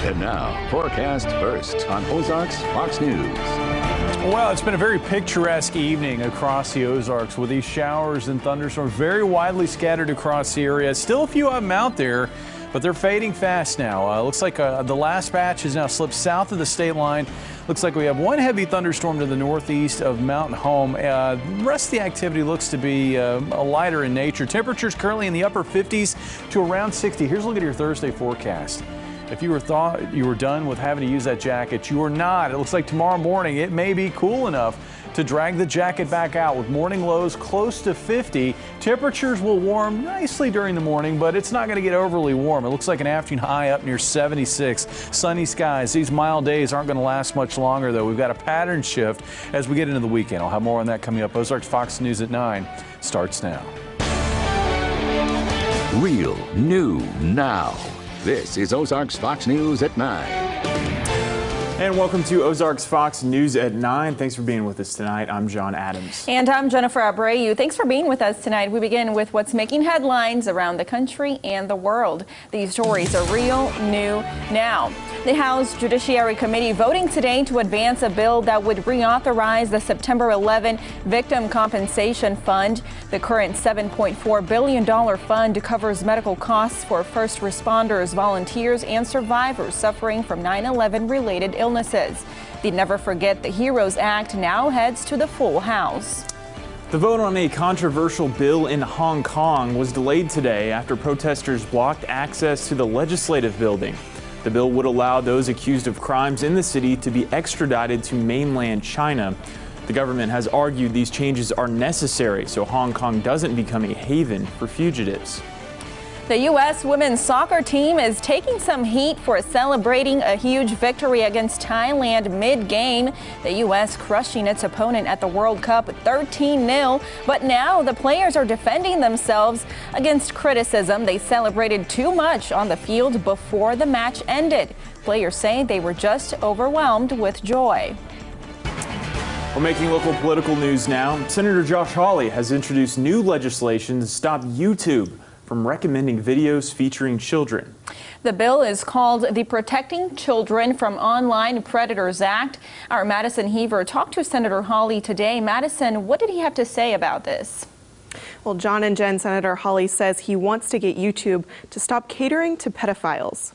And now, forecast first on Ozarks Fox News. Well, it's been a very picturesque evening across the Ozarks with these showers and thunderstorms very widely scattered across the area. Still a few of them out there, but they're fading fast now. Looks like the last batch has now slipped south of the state line. Looks like we have one heavy thunderstorm to the northeast of Mountain Home. The rest of the activity looks to be lighter in nature. Temperatures currently in the upper 50s to around 60. Here's a look at your Thursday forecast. If you thought you were done with having to use that jacket, you are not. It looks like tomorrow morning it may be cool enough to drag the jacket back out with morning lows close to 50. Temperatures will warm nicely during the morning, but it's not going to get overly warm. It looks like an afternoon high up near 76. Sunny skies. These mild days aren't going to last much longer, though. We've got a pattern shift as we get into the weekend. I'll have more on that coming up. Ozarks Fox News at 9 starts now. Real new now. This is Ozarks Fox News at 9. And welcome to Ozarks Fox News at 9. Thanks for being with us tonight. I'm John Adams. And I'm Jennifer Abreu. Thanks for being with us tonight. We begin with what's making headlines around the country and the world. These stories are real new now. The House Judiciary Committee voting today to advance a bill that would reauthorize the September 11 Victim Compensation Fund. The current $7.4 billion fund covers medical costs for first responders, volunteers, and survivors suffering from 9/11 related illnesses. The Never Forget the Heroes Act now heads to the full House. The vote on a controversial bill in Hong Kong was delayed today after protesters blocked access to the legislative building. The bill would allow those accused of crimes in the city to be extradited to mainland China. The government has argued these changes are necessary so Hong Kong doesn't become a haven for fugitives. The U.S. women's soccer team is taking some heat for celebrating a huge victory against Thailand mid-game. The U.S. crushing its opponent at the World Cup 13-0. But now the players are defending themselves against criticism. They celebrated too much on the field before the match ended. Players say they were just overwhelmed with joy. We're making local political news now. Senator Josh Hawley has introduced new legislation to stop YouTube from recommending videos featuring children. The bill is called the Protecting Children from Online Predators Act. Our Madison Heaver talked to Senator Hawley today. Madison, what did he have to say about this? Well, John and Jen, Senator Hawley says he wants to get YouTube to stop catering to pedophiles.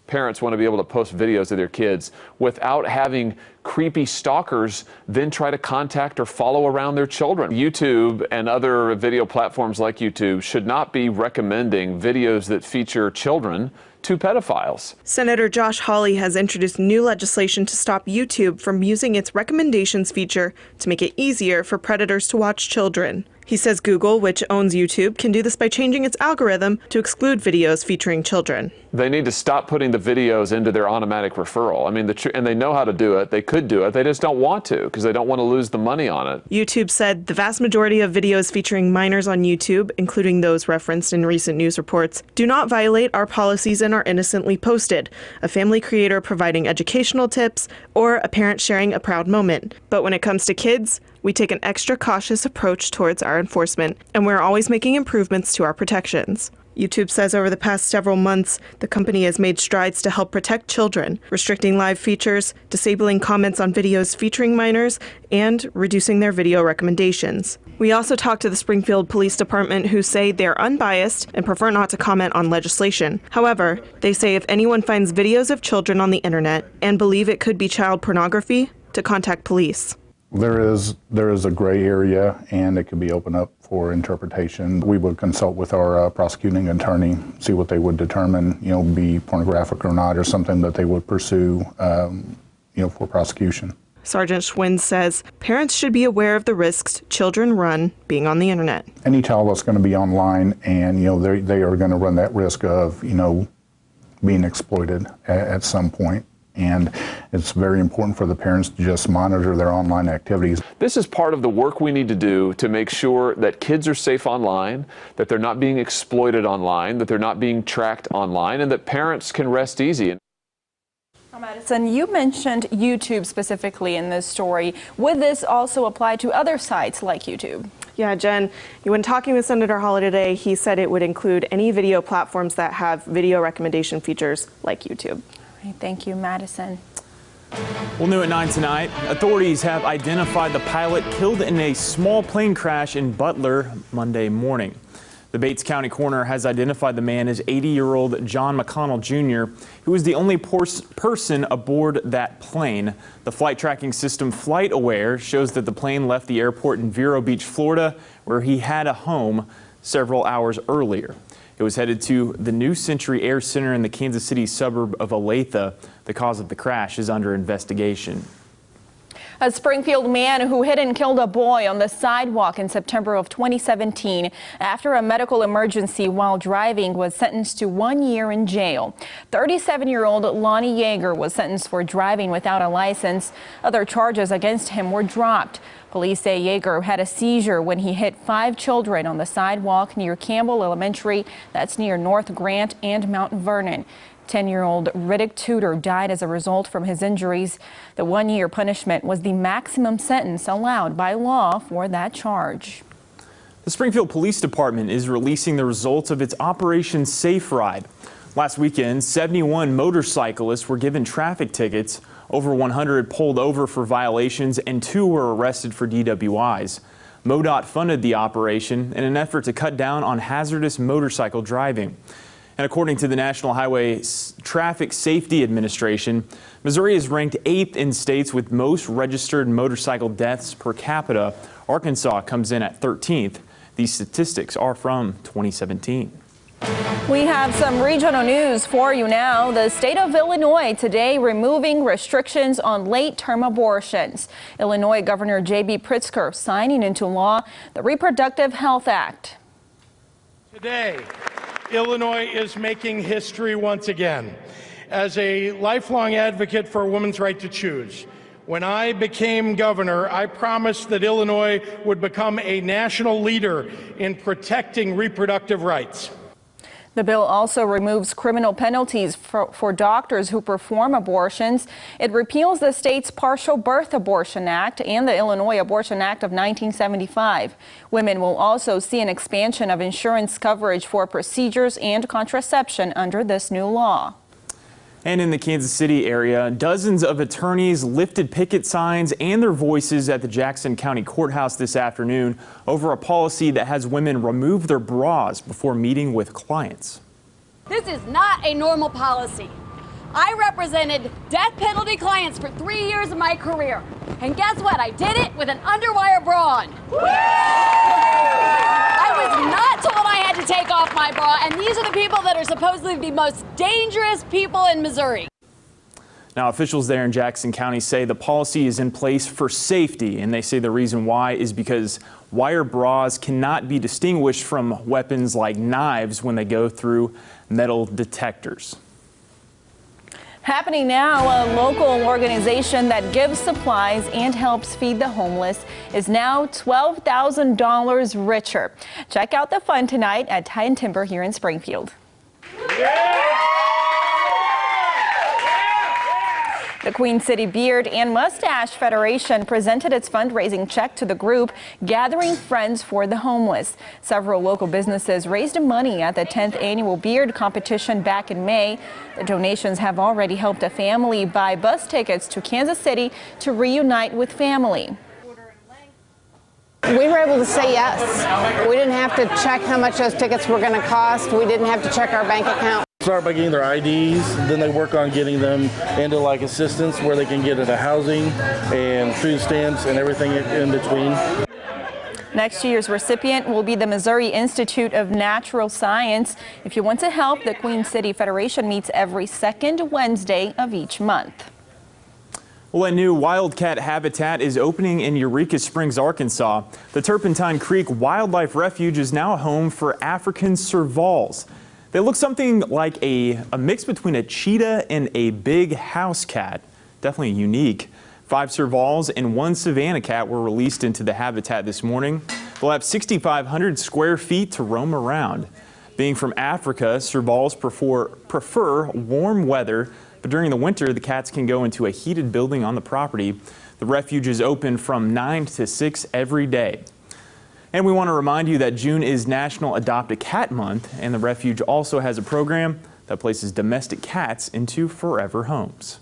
Parents want to be able to post videos of their kids without having creepy stalkers then try to contact or follow around their children. YouTube and other video platforms like YouTube should not be recommending videos that feature children to pedophiles. Senator Josh Hawley has introduced new legislation to stop YouTube from using its recommendations feature to make it easier for predators to watch children. He says Google, which owns YouTube, can do this by changing its algorithm to exclude videos featuring children. They need to stop putting the videos into their automatic referral. I mean, and they know how to do it. They could do it. They just don't want to because they don't want to lose the money on it. YouTube said the vast majority of videos featuring minors on YouTube, including those referenced in recent news reports, do not violate our policies and are innocently posted. A family creator providing educational tips or a parent sharing a proud moment. But when it comes to kids, we take an extra cautious approach towards our enforcement, and we're always making improvements to our protections. YouTube says over the past several months, the company has made strides to help protect children, restricting live features, disabling comments on videos featuring minors, and reducing their video recommendations. We also talked to the Springfield Police Department, who say they're unbiased and prefer not to comment on legislation. However, they say if anyone finds videos of children on the internet and believe it could be child pornography, to contact police. There is a gray area, and it can be opened up for interpretation. We would consult with our prosecuting attorney, see what they would determine, be pornographic or not, or something that they would pursue, for prosecution. Sergeant Schwinn says parents should be aware of the risks children run being on the internet. Any child that's going to be online, and they are going to run that risk of being exploited at some point. And it's very important for the parents to just monitor their online activities. This is part of the work we need to do to make sure that kids are safe online, that they're not being exploited online, that they're not being tracked online, and that parents can rest easy. Madison, you mentioned YouTube specifically in this story. Would this also apply to other sites like YouTube? Yeah, Jen, when talking with Senator Hawley today, he said it would include any video platforms that have video recommendation features like YouTube. All right, thank you, Madison. Well, new at 9 tonight, authorities have identified the pilot killed in a small plane crash in Butler Monday morning. The Bates County coroner has identified the man as 80-year-old John McConnell Jr., who was the only person aboard that plane. The flight tracking system FlightAware shows that the plane left the airport in Vero Beach, Florida, where he had a home several hours earlier. It was headed to the New Century Air Center in the Kansas City suburb of Olathe. The cause of the crash is under investigation. A Springfield man who hit and killed a boy on the sidewalk in September of 2017 after a medical emergency while driving was sentenced to 1 year in jail. 37-year-old Lonnie Yeager was sentenced for driving without a license. Other charges against him were dropped. Police say Yeager had a seizure when he hit 5 children on the sidewalk near Campbell Elementary. That's near North Grant and Mount Vernon. 10-year-old Riddick Tudor died as a result from his injuries. The 1-year punishment was the maximum sentence allowed by law for that charge. The Springfield Police Department is releasing the results of its Operation Safe Ride. Last weekend, 71 motorcyclists were given traffic tickets. Over 100 pulled over for violations and 2 were arrested for DWIs. MoDOT funded the operation in an effort to cut down on hazardous motorcycle driving. And according to the National Highway Traffic Safety Administration, Missouri is ranked 8th in states with most registered motorcycle deaths per capita. Arkansas comes in at 13th. These statistics are from 2017. We have some regional news for you now. The state of Illinois today removing restrictions on late-term abortions. Illinois Governor J.B. Pritzker signing into law the Reproductive Health Act. Today, Illinois is making history once again. As a lifelong advocate for a woman's right to choose, when I became governor, I promised that Illinois would become a national leader in protecting reproductive rights. The bill also removes criminal penalties for doctors who perform abortions. It repeals the state's Partial Birth Abortion Act and the Illinois Abortion Act of 1975. Women will also see an expansion of insurance coverage for procedures and contraception under this new law. And in the Kansas City area, dozens of attorneys lifted picket signs and their voices at the Jackson County Courthouse this afternoon over a policy that has women remove their bras before meeting with clients. This is not a normal policy. I represented death penalty clients for 3 years of my career. And guess what? I did it with an underwire bra on. I was not told I had to take off my bra, and these are the people that are supposedly the most dangerous people in Missouri. Now, officials there in Jackson County say the policy is in place for safety, and they say the reason why is because wire bras cannot be distinguished from weapons like knives when they go through metal detectors. Happening now, a local organization that gives supplies and helps feed the homeless is now $12,000 richer. Check out the fun tonight at Tie and Timber here in Springfield. The Queen City Beard and Mustache Federation presented its fundraising check to the group, Gathering Friends for the Homeless. Several local businesses raised money at the 10th annual beard competition back in May. The donations have already helped a family buy bus tickets to Kansas City to reunite with family. We were able to say yes. We didn't have to check how much those tickets were going to cost. We didn't have to check our bank account. Start by getting their IDs, then they work on getting them into like assistance where they can get into housing and food stamps and everything in between. Next year's recipient will be the Missouri Institute of Natural Science. If you want to help, the Queen City Federation meets every second Wednesday of each month. Well, a new wildcat habitat is opening in Eureka Springs, Arkansas. The Turpentine Creek Wildlife Refuge is now a home for African servals. They look something like a mix between a cheetah and a big house cat. Definitely unique. 5 servals and 1 savanna cat were released into the habitat this morning. They'll have 6,500 square feet to roam around. Being from Africa, servals prefer warm weather, but during the winter, the cats can go into a heated building on the property. The refuge is open from 9 to 6 every day. And we want to remind you that June is National Adopt a Cat Month, and the Refuge also has a program that places domestic cats into forever homes.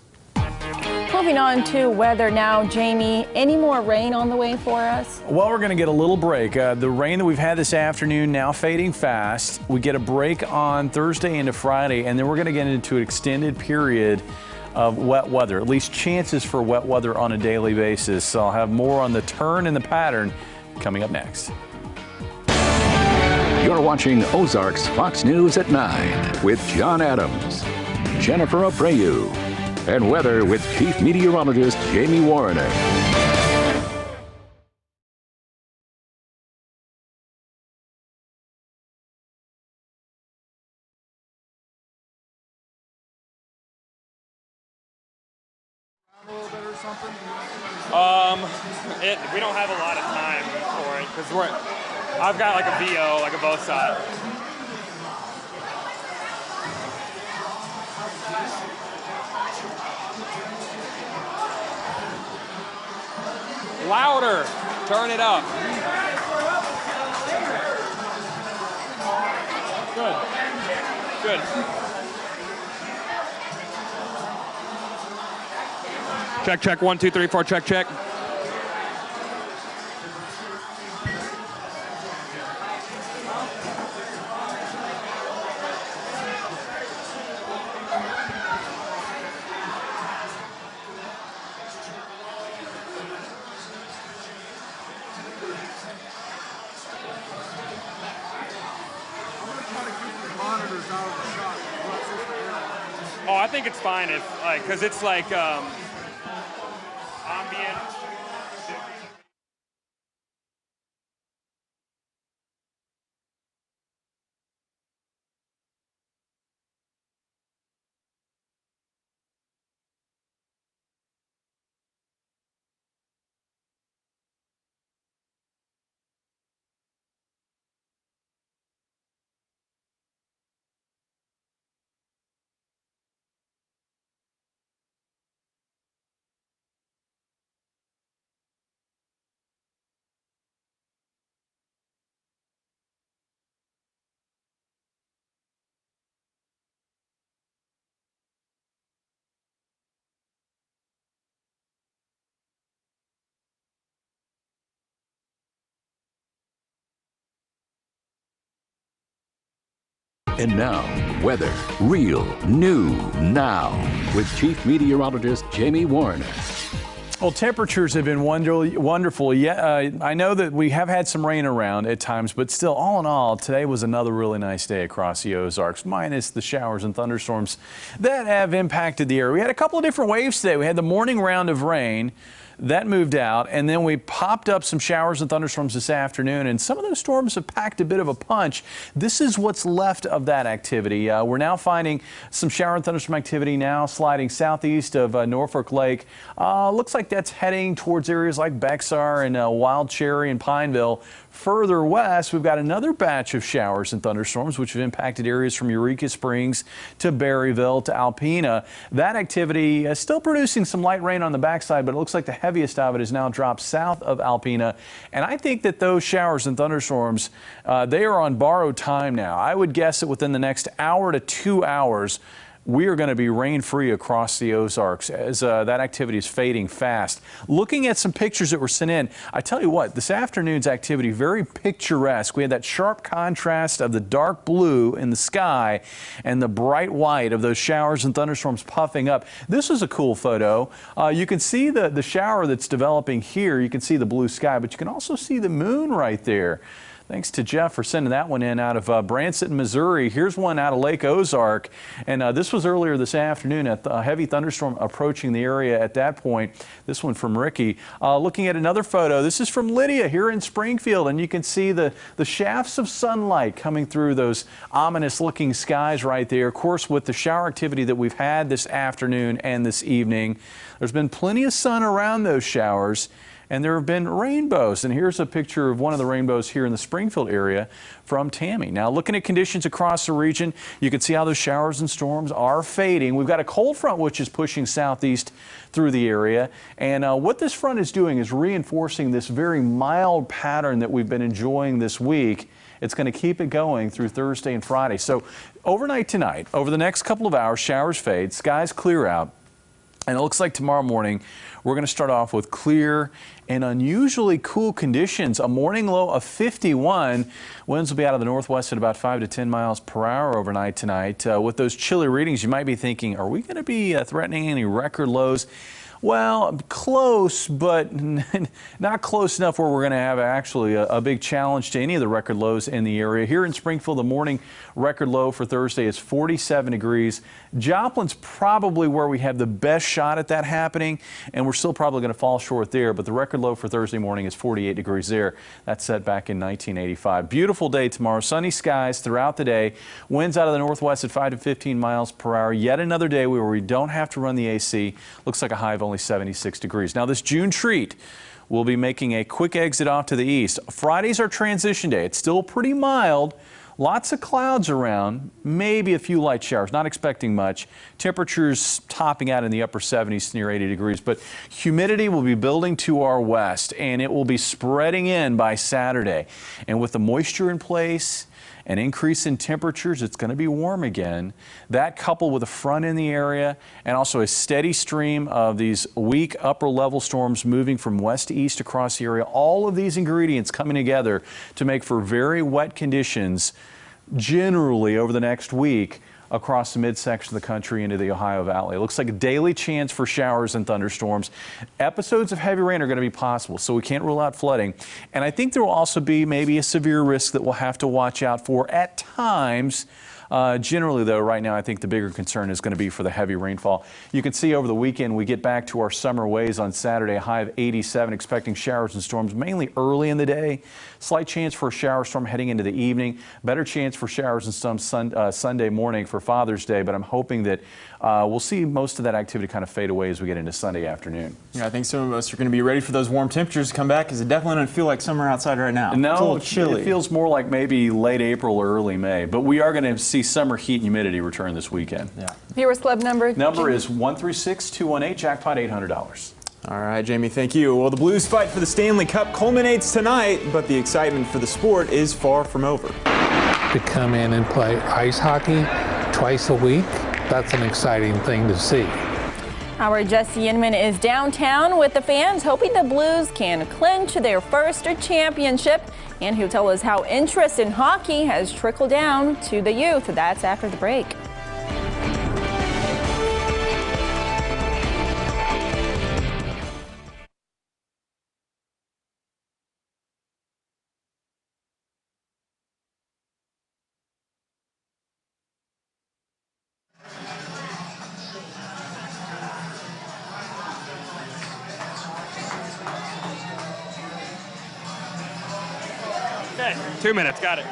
Moving on to weather now, Jamie. Any more rain on the way for us? Well, we're going to get a little break. The rain that we've had this afternoon now fading fast. We get a break on Thursday into Friday, and then we're going to get into an extended period of wet weather, at least chances for wet weather on a daily basis. So I'll have more on the turn and the pattern coming up next. You're watching Ozarks Fox News at 9 with John Adams, Jennifer Abreu, and weather with Chief Meteorologist Jamie Warner. We don't have a lot of time for it because I've got like a VO, like a both side. Louder, turn it up. Good. Check, 1, 2, 3, 4, check. Oh, I think it's fine if, because it's like ambient. And now, weather, real, new, now, with Chief Meteorologist Jamie Warner. Well, temperatures have been wonderful. Yeah, I know that we have had some rain around at times, but still, all in all, today was another really nice day across the Ozarks, minus the showers and thunderstorms that have impacted the area. We had a couple of different waves today. We had the morning round of rain. That moved out, and then we popped up some showers and thunderstorms this afternoon, and some of those storms have packed a bit of a punch. This is what's left of that activity. We're now finding some shower and thunderstorm activity now sliding southeast of Norfolk Lake. Looks like that's heading towards areas like Bexar and Wild Cherry and Pineville. Further west, we've got another batch of showers and thunderstorms, which have impacted areas from Eureka Springs to Berryville to Alpena. That activity is still producing some light rain on the backside, but it looks like the heaviest of it is now dropped south of Alpena. And I think that those showers and thunderstorms, they are on borrowed time now. I would guess that within the next hour to 2 hours, we are going to be rain-free across the Ozarks as that activity is fading fast. Looking at some pictures that were sent in, I tell you what, this afternoon's activity, very picturesque. We had that sharp contrast of the dark blue in the sky and the bright white of those showers and thunderstorms puffing up. This is a cool photo. You can see the shower that's developing here. You can see the blue sky, but you can also see the moon right there. Thanks to Jeff for sending that one in out of Branson, Missouri. Here's one out of Lake Ozark, and this was earlier this afternoon at a heavy thunderstorm approaching the area at that point. This one from Ricky. Looking at another photo, this is from Lydia here in Springfield, and you can see the shafts of sunlight coming through those ominous looking skies right there. Of course, with the shower activity that we've had this afternoon and this evening, there's been plenty of sun around those showers. and there have been rainbows. And here's a picture of one of the rainbows here in the Springfield area from Tammy. Now, looking at conditions across the region, you can see how those showers and storms are fading. We've got a cold front which is pushing southeast through the area, and what this front is doing is reinforcing this very mild pattern that we've been enjoying this week. It's going to keep it going through Thursday and Friday. So overnight tonight, over the next couple of hours, showers fade, skies clear out, and it looks like tomorrow morning we're going to start off with clear and unusually cool conditions. A morning low of 51. Winds will be out of the northwest at about 5 to 10 miles per hour overnight tonight. With those chilly readings, you might be thinking, are we going to be threatening any record lows? Well, close, but not close enough where we're going to have actually a big challenge to any of the record lows in the area. Here in Springfield, the morning record low for Thursday is 47 degrees. Joplin's probably where we have the best shot at that happening, and we're still probably going to fall short there, but the record low for Thursday morning is 48 degrees there. That's set back in 1985. Beautiful day tomorrow. Sunny skies throughout the day. Winds out of the northwest at 5 to 15 miles per hour. Yet another day where we don't have to run the AC. Looks like a high of only 76 degrees. Now, this June treat will be making a quick exit off to the east. Friday's our transition day. It's still pretty mild. Lots of clouds around, maybe a few light showers, not expecting much. Temperatures topping out in the upper 70s near 80 degrees, but humidity will be building to our west, and it will be spreading in by Saturday. And with the moisture in place, an increase in temperatures, it's going to be warm again. That coupled with a front in the area and also a steady stream of these weak upper level storms moving from west to east across the area. All of these ingredients coming together to make for very wet conditions generally over the next week across the midsection of the country into the Ohio Valley. It looks like a daily chance for showers and thunderstorms. Episodes of heavy rain are going to be possible, so we can't rule out flooding. And I think there will also be maybe a severe risk that we'll have to watch out for at times. Generally, though, right now, I think the bigger concern is going to be for the heavy rainfall. You can see over the weekend, we get back to our summer ways on Saturday, a high of 87, expecting showers and storms mainly early in the day. Slight chance for a shower storm heading into the evening. Better chance for showers and storms Sunday morning for Father's Day, but I'm hoping that we'll see most of that activity kind of fade away as we get into Sunday afternoon. Yeah, I think some of us are going to be ready for those warm temperatures to come back because it definitely doesn't feel like summer outside right now. No, it's a little chilly. It feels more like maybe late April or early May, but we are going to see summer heat and humidity return this weekend. Yeah. Viewers Club number? Number is 136-218, jackpot $800. All right, Jamie, thank you. Well, the Blues' fight for the Stanley Cup culminates tonight, but the excitement for the sport is far from over. To come in and play ice hockey twice a week, that's an exciting thing to see. Our Jesse Inman is downtown with the fans, hoping the Blues can clinch their first championship. And he'll tell us how interest in hockey has trickled down to the youth. That's after the break. Okay, 2 minutes, got it.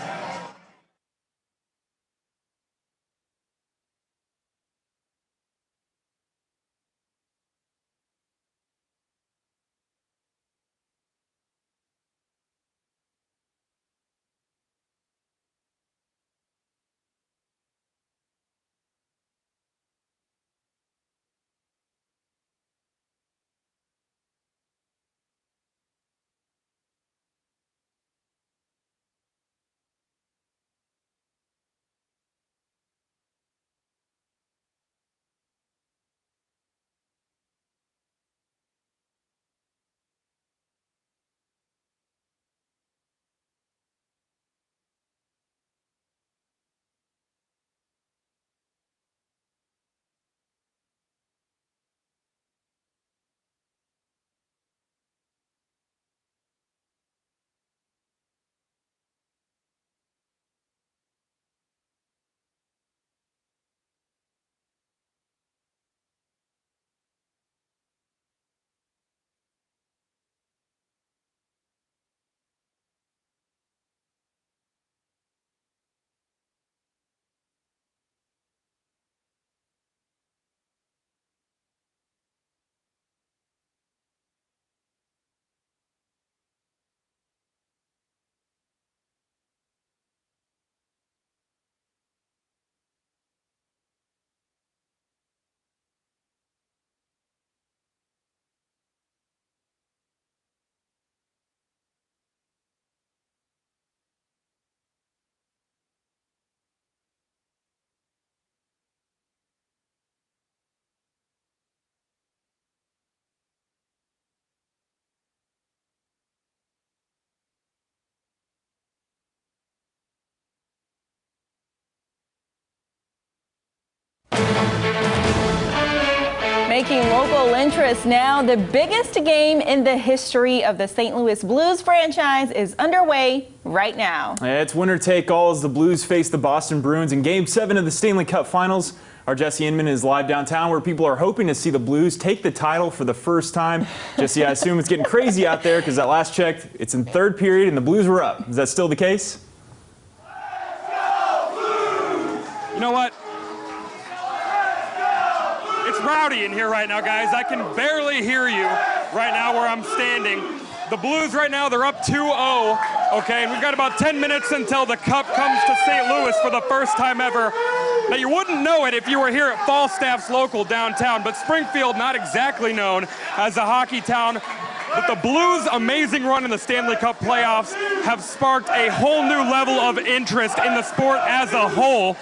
Making local interest now, the biggest game in the history of the St. Louis Blues franchise is underway right now. It's winner take all as the Blues face the Boston Bruins in Game 7 of the Stanley Cup Finals. Our Jesse Inman is live downtown where people are hoping to see the Blues take the title for the first time. Jesse, I assume it's getting crazy out there because at last check, it's in third period and the Blues were up. Is that still the case? You know what? It's rowdy in here right now, guys. I can barely hear you right now where I'm standing. The Blues right now, they're up 2-0, okay? And we've got about 10 minutes until the Cup comes to St. Louis for the first time ever. Now, you wouldn't know it if you were here at Falstaff's local downtown, but Springfield, not exactly known as a hockey town. But the Blues' amazing run in the Stanley Cup playoffs have sparked a whole new level of interest in the sport as a whole.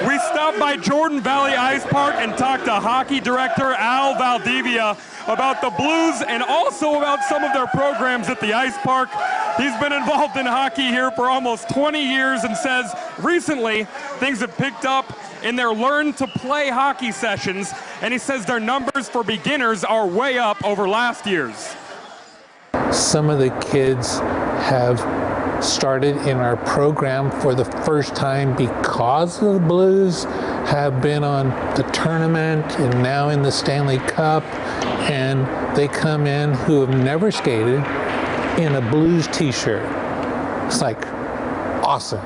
We stopped by Jordan Valley Ice Park and talked to hockey director Al Valdivia about the Blues and also about some of their programs at the ice park. He's been involved in hockey here for almost 20 years and says recently things have picked up in their learn to play hockey sessions, and he says their numbers for beginners are way up over last year's. Some of the kids have started in our program for the first time because the Blues have been on the tournament and now in the Stanley Cup, and they come in who have never skated in a Blues t-shirt. It's like awesome.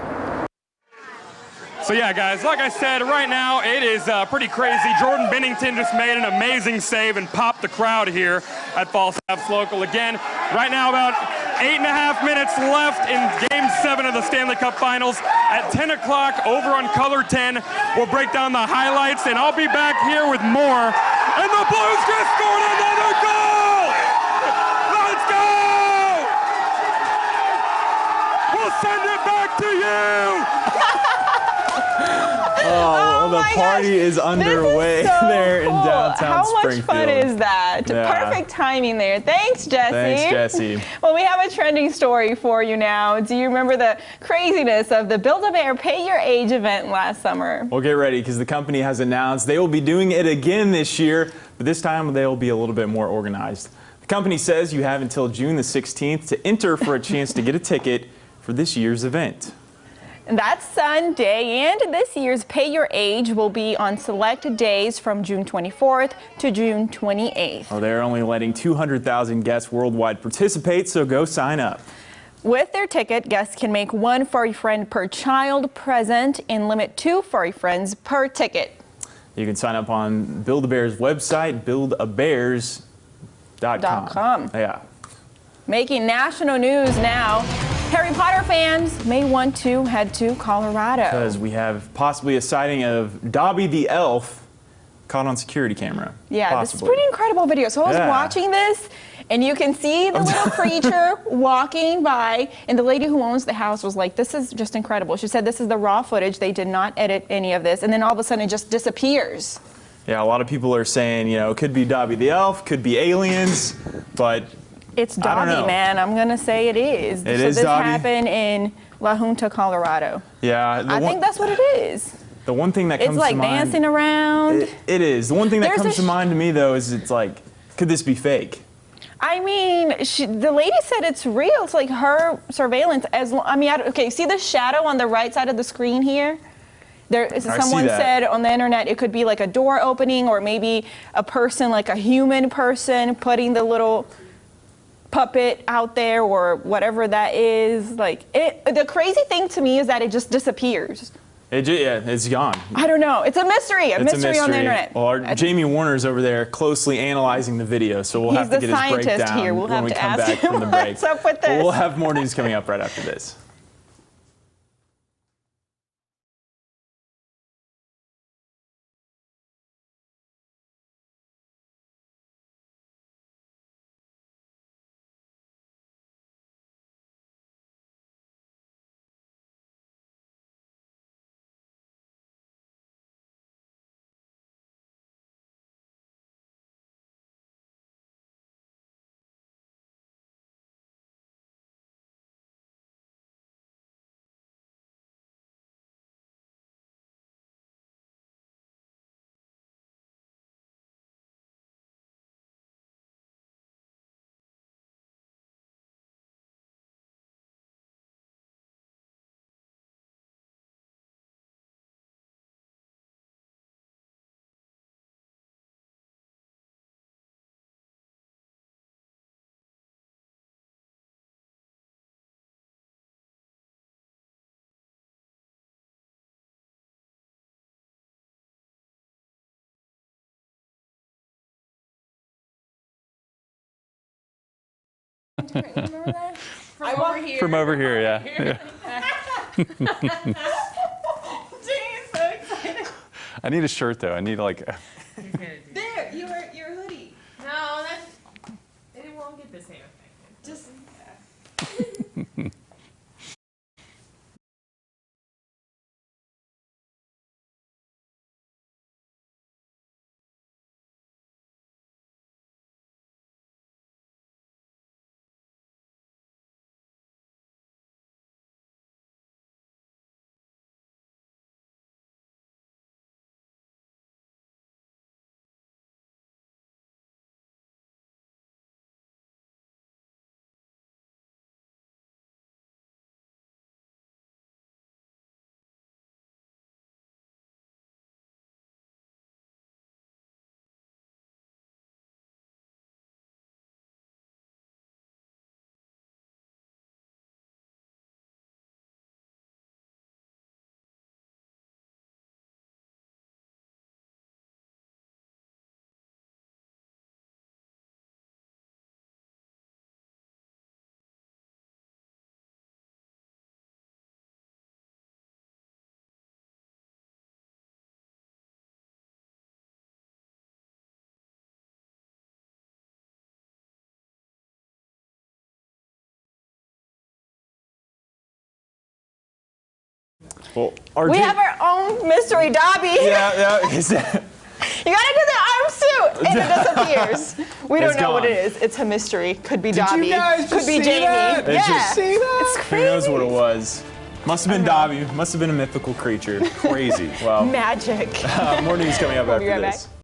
So yeah, guys, like I said, right now it is pretty crazy. Jordan Bennington just made an amazing save and popped the crowd here at Falstaff's local again. Right now about 8.5 minutes left in Game 7 of the Stanley Cup Finals. At 10 o'clock over on Color 10, we'll break down the highlights, and I'll be back here with more. And the Blues just scored another goal! Let's go! We'll send it back to you! Oh, the party is underway there in downtown Springfield. How much fun is that? Yeah. Perfect timing there. Thanks, Jesse. Thanks, Jesse. Well, we have a trending story for you now. Do you remember the craziness of the Build-A-Bear Pay Your Age event last summer? Well, get ready because the company has announced they will be doing it again this year, but this time they will be a little bit more organized. The company says you have until June the 16th to enter for a chance to get a ticket for this year's event. That's Sunday, and this year's Pay Your Age will be on select days from June 24th to June 28th. Well, they're only letting 200,000 guests worldwide participate, so go sign up. With their ticket, guests can make one furry friend per child present and limit 2 furry friends per ticket. You can sign up on Build-A-Bear's website, buildabears.com. Yeah. Making national news now. Harry Potter fans may want to head to Colorado. Because we have possibly a sighting of Dobby the elf caught on security camera. Yeah, this is pretty incredible video. So I was watching this, and you can see the little creature walking by, and the lady who owns the house was like, this is just incredible. She said this is the raw footage. They did not edit any of this, and then all of a sudden it just disappears. Yeah, a lot of people are saying, you know, it could be Dobby the elf, could be aliens, but it's Dobby, man. I'm going to say it is. This happened in La Junta, Colorado. Yeah. I think that's what it is. The one thing that comes to mind. It's like dancing around. It is. The one thing that comes to mind to me, though, is it's like, could this be fake? I mean, the lady said it's real. It's like her surveillance. Okay, see the shadow on the right side of the screen here? Someone said on the internet it could be like a door opening, or maybe a person, like a human person, putting the little puppet out there or whatever that is. Like the crazy thing to me is that it just disappears. It's gone. I don't know. It's a mystery. A mystery on the internet. Well, Jamie Warner's over there closely analyzing the video, so we'll have to get his breakdown here. We'll when we come back from the break. What's up with this? We'll have more news coming up right after this. Remember that? From over here, yeah. Jamie's so excited. I need a shirt though. I need like. There, your hoodie. No, it won't get the same effect. Just. Well, We have our own mystery Dobby. Yeah. You gotta do the arm suit, and it disappears. We don't know what it is. It's a mystery. Could be Dobby. Did you guys could be see Jamie. that? Yeah. Did you see that? It's crazy. Who knows what it was? Must have been Dobby. Must have been a mythical creature. Crazy. Wow. Magic. More news coming up We'll after be right this. back.